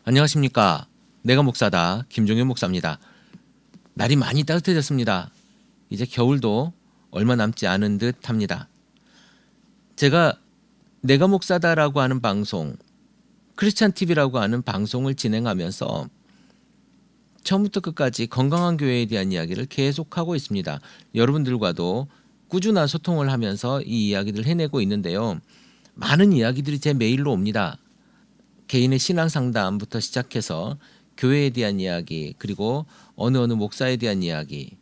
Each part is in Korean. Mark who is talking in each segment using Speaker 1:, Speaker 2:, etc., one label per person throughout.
Speaker 1: 안녕하십니까. 내가 목사다. 김종현 목사입니다. 날이 많이 따뜻해졌습니다. 이제 겨울도 얼마 남지 않은 듯 합니다. 제가 내가 목사다라고 하는 방송, 크리스찬 TV라고 하는 방송을 진행하면서 처음부터 끝까지 건강한 교회에 대한 이야기를 계속하고 있습니다. 여러분들과도 꾸준한 소통을 하면서 이 이야기를 해내고 있는데요. 많은 이야기들이 제 메일로 옵니다. 개인의 신앙 상담부터 시작해서 교회에 대한 이야기, 그리고 어느 목사에 대한 이야기,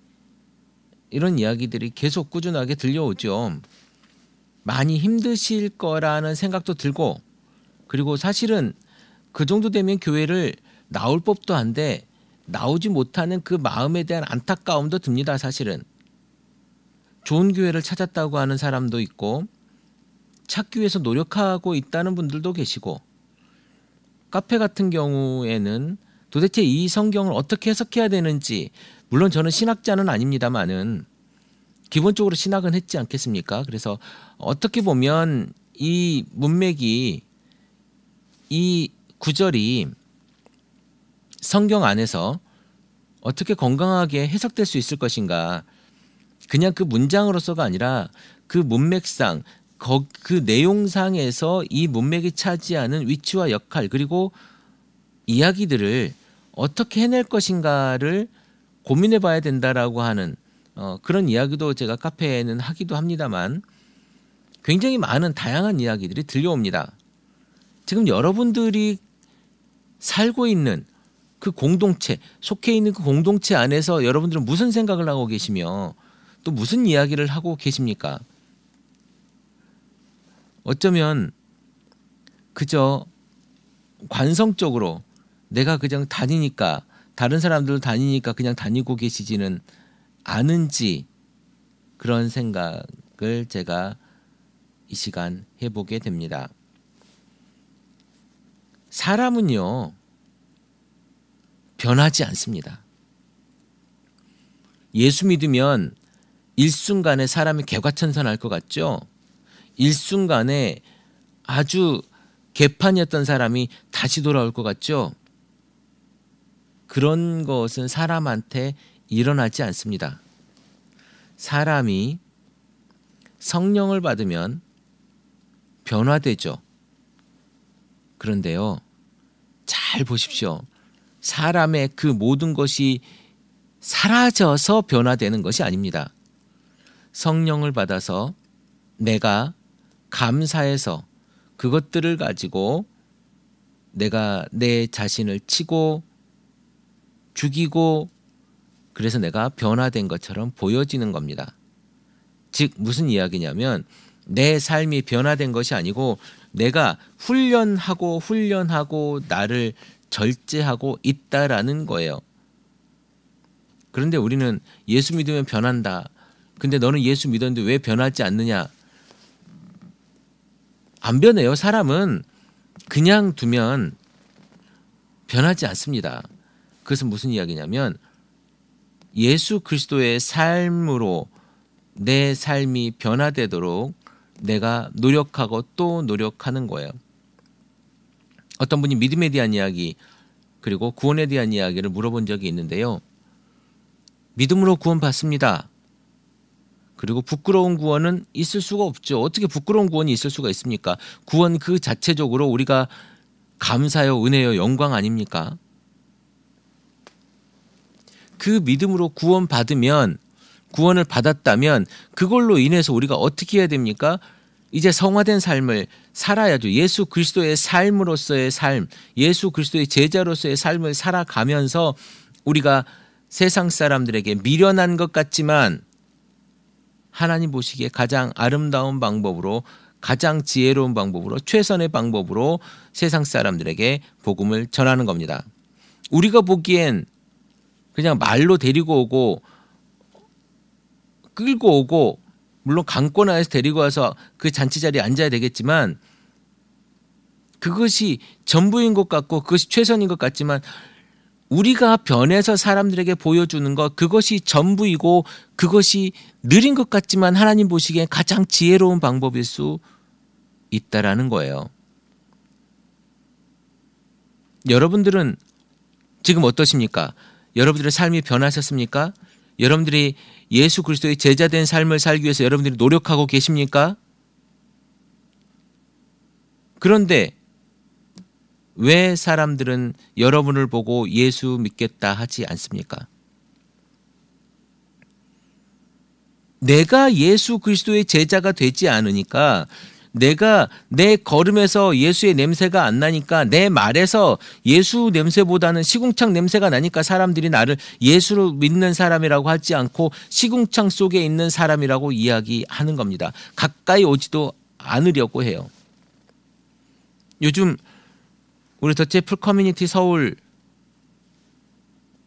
Speaker 1: 이런 이야기들이 계속 꾸준하게 들려오죠. 많이 힘드실 거라는 생각도 들고, 그리고 사실은 그 정도 되면 교회를 나올 법도 한데 나오지 못하는 그 마음에 대한 안타까움도 듭니다. 사실은 좋은 교회를 찾았다고 하는 사람도 있고, 찾기 위해서 노력하고 있다는 분들도 계시고, 카페 같은 경우에는 도대체 이 성경을 어떻게 해석해야 되는지, 물론 저는 신학자는 아닙니다만은 기본적으로 신학은 했지 않겠습니까? 그래서 어떻게 보면 이 문맥이, 이 구절이 성경 안에서 어떻게 건강하게 해석될 수 있을 것인가, 그냥 그 문장으로서가 아니라 그 문맥상, 그 내용상에서 이 문맥이 차지하는 위치와 역할, 그리고 이야기들을 어떻게 해낼 것인가를 고민해 봐야 된다라고 하는 그런 이야기도 제가 카페에는 하기도 합니다만, 굉장히 많은 다양한 이야기들이 들려옵니다. 지금 여러분들이 살고 있는 그 공동체, 속해 있는 그 공동체 안에서 여러분들은 무슨 생각을 하고 계시며 또 무슨 이야기를 하고 계십니까? 어쩌면 그저 관성적으로 내가 그냥 다니니까, 다른 사람들 다니니까 그냥 다니고 계시지는 않은지, 그런 생각을 제가 이 시간 해보게 됩니다. 사람은요, 변하지 않습니다. 예수 믿으면 일순간에 사람이 개과천선할 것 같죠? 일순간에 아주 개판이었던 사람이 다시 돌아올 것 같죠? 그런 것은 사람한테 일어나지 않습니다. 사람이 성령을 받으면 변화되죠. 그런데요, 잘 보십시오. 사람의 그 모든 것이 사라져서 변화되는 것이 아닙니다. 성령을 받아서 내가 감사해서 그것들을 가지고 내가 내 자신을 치고 죽이고, 그래서 내가 변화된 것처럼 보여지는 겁니다. 즉 무슨 이야기냐면, 내 삶이 변화된 것이 아니고 내가 훈련하고 나를 절제하고 있다라는 거예요. 그런데 우리는 예수 믿으면 변한다. 근데 너는 예수 믿었는데 왜 변하지 않느냐? 안 변해요. 사람은 그냥 두면 변하지 않습니다. 그것은 무슨 이야기냐면, 예수 그리스도의 삶으로 내 삶이 변화되도록 내가 노력하고 또 노력하는 거예요. 어떤 분이 믿음에 대한 이야기, 그리고 구원에 대한 이야기를 물어본 적이 있는데요. 믿음으로 구원 받습니다. 그리고 부끄러운 구원은 있을 수가 없죠. 어떻게 부끄러운 구원이 있을 수가 있습니까? 구원 그 자체적으로 우리가 감사요, 은혜요, 영광 아닙니까? 그 믿음으로 구원 받으면, 구원을 받았다면 그걸로 인해서 우리가 어떻게 해야 됩니까? 이제 성화된 삶을 살아야죠. 예수 그리스도의 삶으로서의 삶, 예수 그리스도의 제자로서의 삶을 살아가면서 우리가 세상 사람들에게 미련한 것 같지만 하나님 보시기에 가장 아름다운 방법으로, 가장 지혜로운 방법으로, 최선의 방법으로 세상 사람들에게 복음을 전하는 겁니다. 우리가 보기엔 그냥 말로 데리고 오고 끌고 오고, 물론 강권하에서 데리고 와서 그 잔치 자리에 앉아야 되겠지만, 그것이 전부인 것 같고 그것이 최선인 것 같지만, 우리가 변해서 사람들에게 보여주는 것, 그것이 전부이고 그것이 느린 것 같지만 하나님 보시기엔 가장 지혜로운 방법일 수 있다라는 거예요. 여러분들은 지금 어떠십니까? 여러분들의 삶이 변하셨습니까? 여러분들이 예수 그리스도의 제자된 삶을 살기 위해서 여러분들이 노력하고 계십니까? 그런데 왜 사람들은 여러분을 보고 예수 믿겠다 하지 않습니까? 내가 예수 그리스도의 제자가 되지 않으니까, 내가 내 걸음에서 예수의 냄새가 안 나니까, 내 말에서 예수 냄새보다는 시궁창 냄새가 나니까 사람들이 나를 예수를 믿는 사람이라고 하지 않고 시궁창 속에 있는 사람이라고 이야기하는 겁니다. 가까이 오지도 않으려고 해요. 요즘 우리 더치 애플 커뮤니티 서울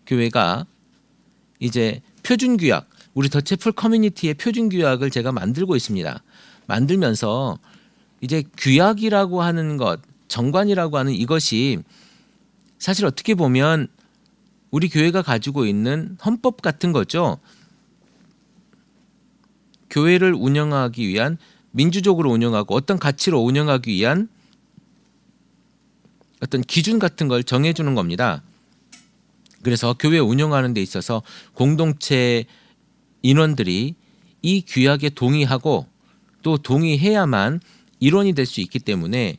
Speaker 1: 교회가 이제 표준규약, 우리 더치 애플 커뮤니티의 표준규약을 제가 만들고 있습니다. 만들면서 이제 규약이라고 하는 것, 정관이라고 하는 이것이 사실 어떻게 보면 우리 교회가 가지고 있는 헌법 같은 거죠. 교회를 운영하기 위한, 민주적으로 운영하고 어떤 가치로 운영하기 위한 어떤 기준 같은 걸 정해주는 겁니다. 그래서 교회 운영하는 데 있어서 공동체 인원들이 이 규약에 동의하고 또 동의해야만 일원이 될 수 있기 때문에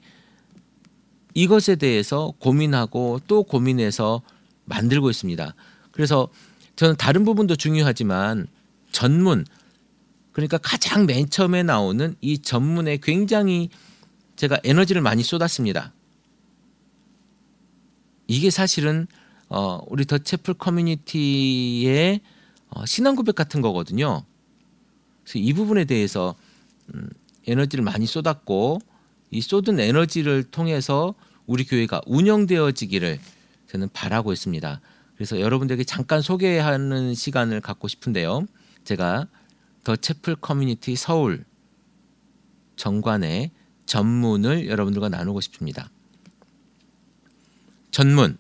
Speaker 1: 이것에 대해서 고민하고 또 고민해서 만들고 있습니다. 그래서 저는 다른 부분도 중요하지만 전문, 그러니까 가장 맨 처음에 나오는 이 전문에 굉장히 제가 에너지를 많이 쏟았습니다. 이게 사실은 우리 더치 애플 커뮤니티의 신앙 고백 같은 거거든요. 그래서 이 부분에 대해서 에너지를 많이 쏟았고, 이 쏟은 에너지를 통해서 우리 교회가 운영되어지기를 저는 바라고 있습니다. 그래서 여러분들에게 잠깐 소개하는 시간을 갖고 싶은데요. 제가 더치 애플 커뮤니티 서울 정관의 전문을 여러분들과 나누고 싶습니다. 전문,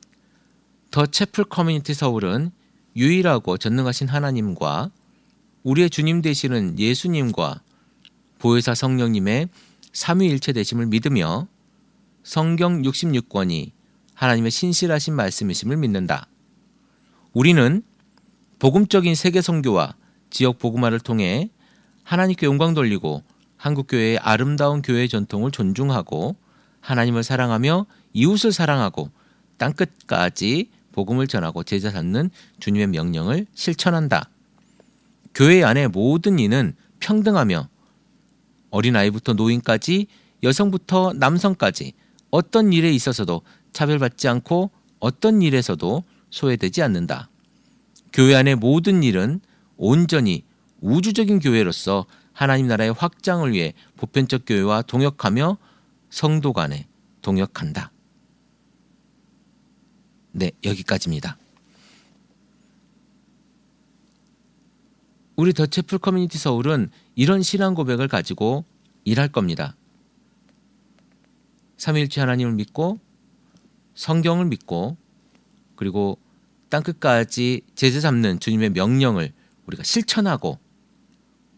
Speaker 1: 더치 애플 커뮤니티 서울은 유일하고 전능하신 하나님과 우리의 주님 되시는 예수님과 보혜사 성령님의 삼위일체 되심을 믿으며 성경 66권이 하나님의 신실하신 말씀이심을 믿는다. 우리는 복음적인 세계 선교와 지역 복음화를 통해 하나님께 영광 돌리고 한국교회의 아름다운 교회 전통을 존중하고 하나님을 사랑하며 이웃을 사랑하고 땅끝까지 복음을 전하고 제자 삼는 주님의 명령을 실천한다. 교회 안의 모든 이는 평등하며 어린아이부터 노인까지, 여성부터 남성까지 어떤 일에 있어서도 차별받지 않고 어떤 일에서도 소외되지 않는다. 교회 안의 모든 일은 온전히 우주적인 교회로서 하나님 나라의 확장을 위해 보편적 교회와 동역하며 성도 간에 동역한다. 네, 여기까지입니다. 우리 더치 애플 커뮤니티 서울은 이런 신앙 고백을 가지고 일할 겁니다. 삼위일체 하나님을 믿고 성경을 믿고 그리고 땅끝까지 제자 삼는 주님의 명령을 우리가 실천하고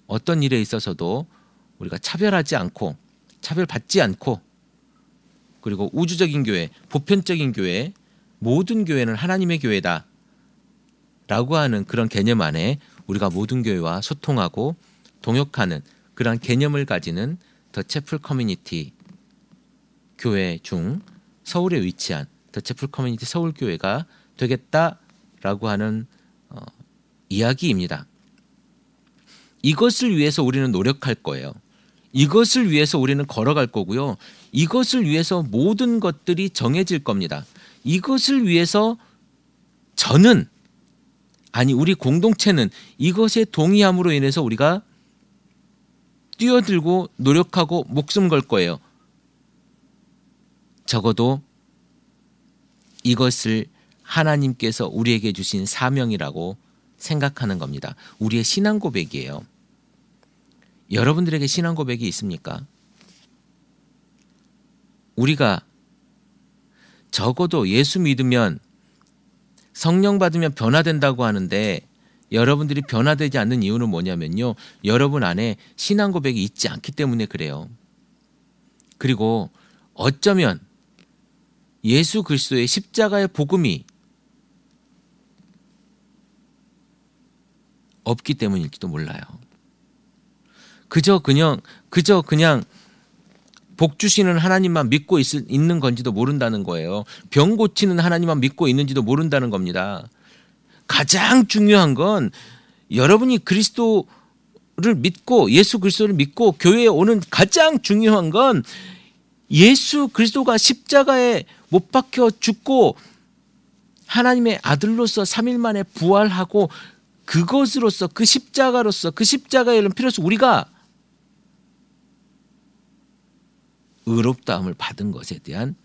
Speaker 1: 어떤 일에 있어서도 우리가 차별하지 않고 차별받지 않고 그리고 우주적인 교회, 보편적인 교회, 모든 교회는 하나님의 교회다 라고 하는 그런 개념 안에 우리가 모든 교회와 소통하고 동역하는 그런 개념을 가지는 더치 애플 커뮤니티 교회 중 서울에 위치한 더치 애플 커뮤니티 서울교회가 되겠다라고 하는 이야기입니다. 이것을 위해서 우리는 노력할 거예요. 이것을 위해서 우리는 걸어갈 거고요. 이것을 위해서 모든 것들이 정해질 겁니다. 이것을 위해서 저는, 아니 우리 공동체는 이것에 동의함으로 인해서 우리가 뛰어들고 노력하고 목숨 걸 거예요. 적어도 이것을 하나님께서 우리에게 주신 사명이라고 생각하는 겁니다. 우리의 신앙 고백이에요. 여러분들에게 신앙 고백이 있습니까? 우리가 적어도 예수 믿으면 성령 받으면 변화된다고 하는데 여러분들이 변화되지 않는 이유는 뭐냐면요. 여러분 안에 신앙 고백이 있지 않기 때문에 그래요. 그리고 어쩌면 예수 그리스도의 십자가의 복음이 없기 때문일지도 몰라요. 그저 그냥 복 주시는 하나님만 믿고 있는 건지도 모른다는 거예요. 병 고치는 하나님만 믿고 있는지도 모른다는 겁니다. 가장 중요한 건 여러분이 그리스도를 믿고 예수 그리스도를 믿고 교회에 오는 가장 중요한 건 예수 그리스도가 십자가에 못 박혀 죽고 하나님의 아들로서 3일 만에 부활하고 그것으로서 그 십자가로서 그 십자가의 이름 피로써 우리가 의롭다함을 받은 것에 대한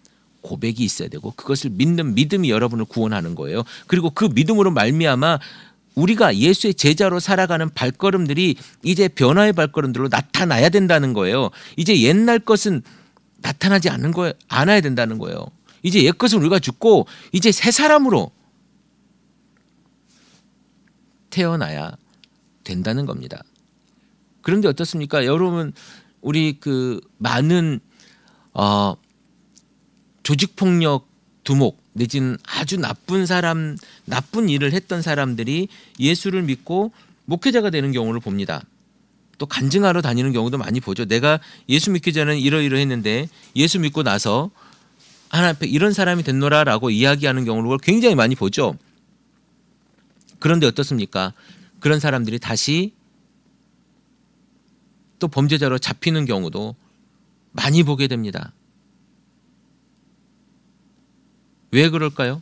Speaker 1: 고백이 있어야 되고 그것을 믿는 믿음이 여러분을 구원하는 거예요. 그리고 그 믿음으로 말미암아 우리가 예수의 제자로 살아가는 발걸음들이 이제 변화의 발걸음들로 나타나야 된다는 거예요. 이제 옛날 것은 나타나지 않아야 된다는 거예요. 이제 옛 것은 우리가 죽고 이제 새 사람으로 태어나야 된다는 겁니다. 그런데 어떻습니까? 여러분 우리 그 많은 조직폭력 두목 내지는 아주 나쁜 일을 했던 사람들이 예수를 믿고 목회자가 되는 경우를 봅니다. 또 간증하러 다니는 경우도 많이 보죠. 내가 예수 믿기 전에는 이러이러했는데 예수 믿고 나서 하나님 앞에 이런 사람이 됐노라라고 이야기하는 경우를 굉장히 많이 보죠. 그런데 어떻습니까? 그런 사람들이 다시 또 범죄자로 잡히는 경우도 많이 보게 됩니다. 왜 그럴까요?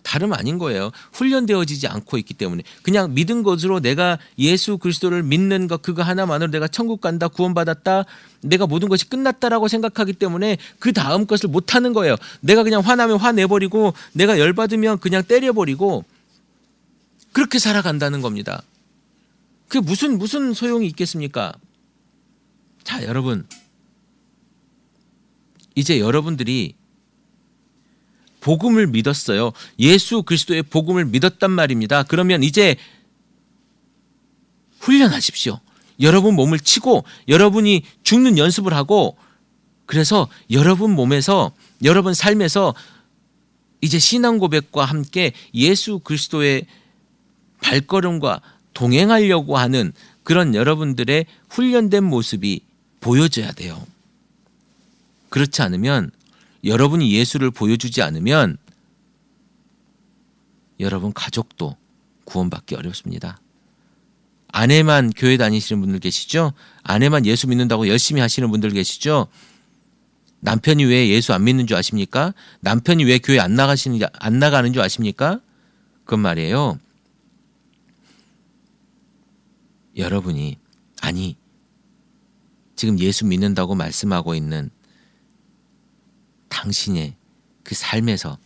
Speaker 1: 다름 아닌 거예요. 훈련되어지지 않고 있기 때문에 그냥 믿은 것으로 내가 예수 그리스도를 믿는 것 그거 하나만으로 내가 천국 간다 구원받았다 내가 모든 것이 끝났다라고 생각하기 때문에 그 다음 것을 못하는 거예요. 내가 그냥 화나면 화내버리고 내가 열받으면 그냥 때려버리고 그렇게 살아간다는 겁니다. 그게 무슨 소용이 있겠습니까? 자, 여러분 이제 여러분들이 복음을 믿었어요. 예수 그리스도의 복음을 믿었단 말입니다. 그러면 이제 훈련하십시오. 여러분 몸을 치고 여러분이 죽는 연습을 하고 그래서 여러분 몸에서 여러분 삶에서 이제 신앙 고백과 함께 예수 그리스도의 발걸음과 동행하려고 하는 그런 여러분들의 훈련된 모습이 보여져야 돼요. 그렇지 않으면 여러분이 예수를 보여주지 않으면 여러분 가족도 구원받기 어렵습니다. 아내만 교회 다니시는 분들 계시죠? 아내만 예수 믿는다고 열심히 하시는 분들 계시죠? 남편이 왜 예수 안 믿는 줄 아십니까? 남편이 왜 교회 안 나가는 줄 아십니까? 그건 말이에요. 여러분이 지금 예수 믿는다고 말씀하고 있는 당신의 그 삶에서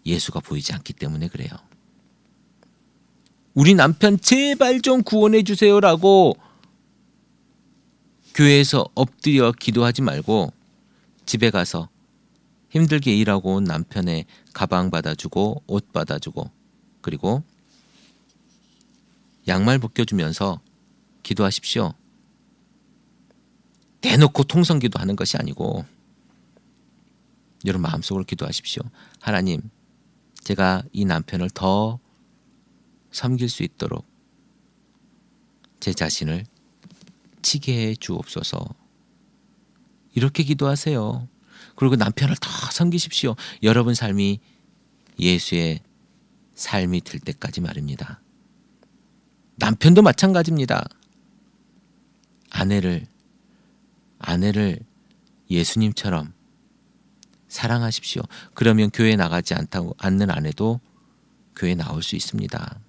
Speaker 1: 예수가 보이지 않기 때문에 그래요. 우리 남편 제발 좀 구원해 주세요라고 교회에서 엎드려 기도하지 말고 집에 가서 힘들게 일하고 온 남편의 가방 받아주고 옷 받아주고 그리고 양말 벗겨주면서 기도하십시오. 대놓고 통성기도 하는 것이 아니고 여러분 마음속으로 기도하십시오. 하나님, 제가 이 남편을 더 섬길 수 있도록 제 자신을 치게 해 주옵소서. 이렇게 기도하세요. 그리고 남편을 더 섬기십시오. 여러분 삶이 예수의 삶이 될 때까지 말입니다. 남편도 마찬가지입니다. 아내를 예수님처럼 사랑하십시오. 그러면 교회 나가지 않는 아내도 교회 나올 수 있습니다.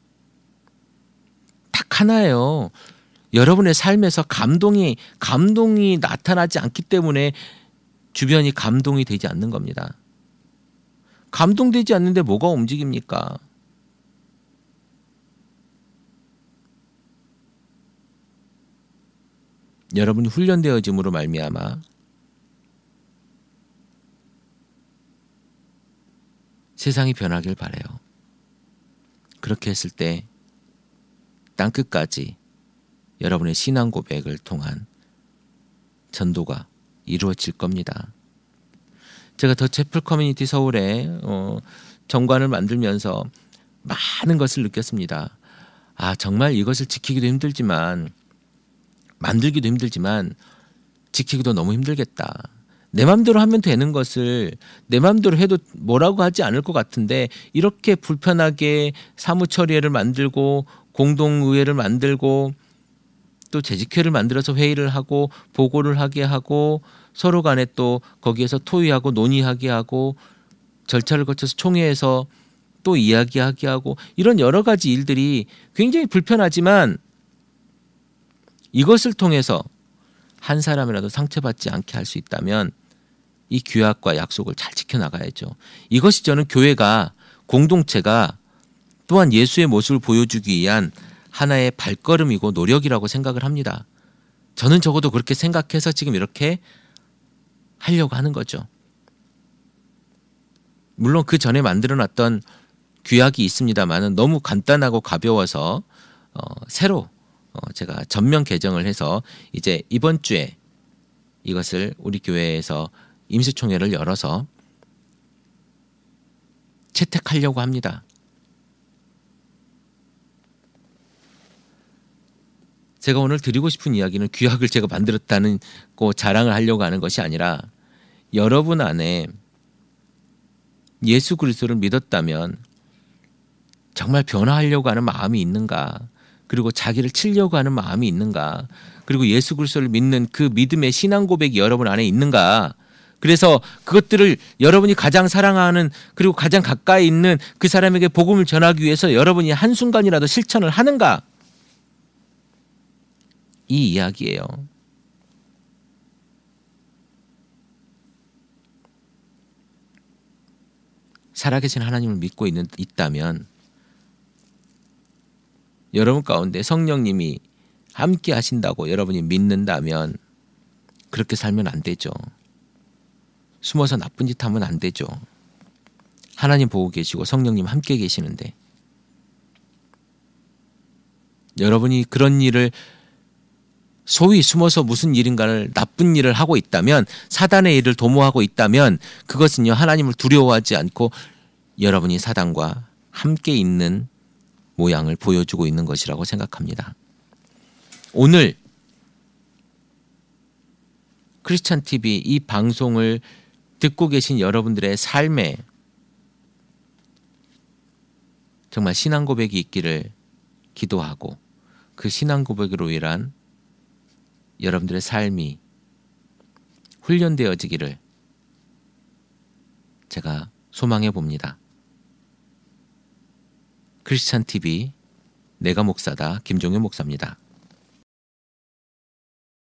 Speaker 1: 딱 하나예요. 여러분의 삶에서 감동이 나타나지 않기 때문에 주변이 감동이 되지 않는 겁니다. 감동되지 않는데 뭐가 움직입니까? 여러분이 훈련되어짐으로 말미암아 세상이 변하길 바라요. 그렇게 했을 때 땅끝까지 여러분의 신앙 고백을 통한 전도가 이루어질 겁니다. 제가 더 채플 커뮤니티 서울에 정관을 만들면서 많은 것을 느꼈습니다. 아, 정말 이것을 지키기도 힘들지만, 만들기도 힘들지만 지키기도 너무 힘들겠다. 내 맘대로 하면 되는 것을 내 맘대로 해도 뭐라고 하지 않을 것 같은데, 이렇게 불편하게 사무처리회를 만들고 공동의회를 만들고 또 재직회를 만들어서 회의를 하고 보고를 하게 하고 서로 간에 또 거기에서 토의하고 논의하게 하고 절차를 거쳐서 총회에서 또 이야기하게 하고, 이런 여러 가지 일들이 굉장히 불편하지만 이것을 통해서 한 사람이라도 상처받지 않게 할 수 있다면 이 규약과 약속을 잘 지켜나가야죠. 이것이 저는 교회가, 공동체가 또한 예수의 모습을 보여주기 위한 하나의 발걸음이고 노력이라고 생각을 합니다. 저는 적어도 그렇게 생각해서 지금 이렇게 하려고 하는 거죠. 물론 그 전에 만들어놨던 규약이 있습니다만은 너무 간단하고 가벼워서 새로 제가 전면 개정을 해서 이제 이번 주에 이것을 우리 교회에서 임시총회를 열어서 채택하려고 합니다. 제가 오늘 드리고 싶은 이야기는 규약을 제가 만들었다는 거 자랑을 하려고 하는 것이 아니라, 여러분 안에 예수 그리스도를 믿었다면 정말 변화하려고 하는 마음이 있는가, 그리고 자기를 치려고 하는 마음이 있는가, 그리고 예수 그리스도를 믿는 그 믿음의 신앙 고백이 여러분 안에 있는가, 그래서 그것들을 여러분이 가장 사랑하는 그리고 가장 가까이 있는 그 사람에게 복음을 전하기 위해서 여러분이 한순간이라도 실천을 하는가, 이 이야기예요. 살아계신 하나님을 믿고 있다면 여러분 가운데 성령님이 함께 하신다고 여러분이 믿는다면 그렇게 살면 안 되죠. 숨어서 나쁜 짓 하면 안 되죠. 하나님 보고 계시고 성령님 함께 계시는데, 여러분이 그런 일을 소위 숨어서 무슨 일인가를, 나쁜 일을 하고 있다면, 사단의 일을 도모하고 있다면 그것은요, 하나님을 두려워하지 않고 여러분이 사단과 함께 있는 모양을 보여주고 있는 것이라고 생각합니다. 오늘 크리스찬 TV 이 방송을 듣고 계신 여러분들의 삶에 정말 신앙 고백이 있기를 기도하고, 그 신앙 고백으로 인한 여러분들의 삶이 훈련되어지기를 제가 소망해 봅니다. 크리스찬 TV 내가 목사다 김종현 목사입니다.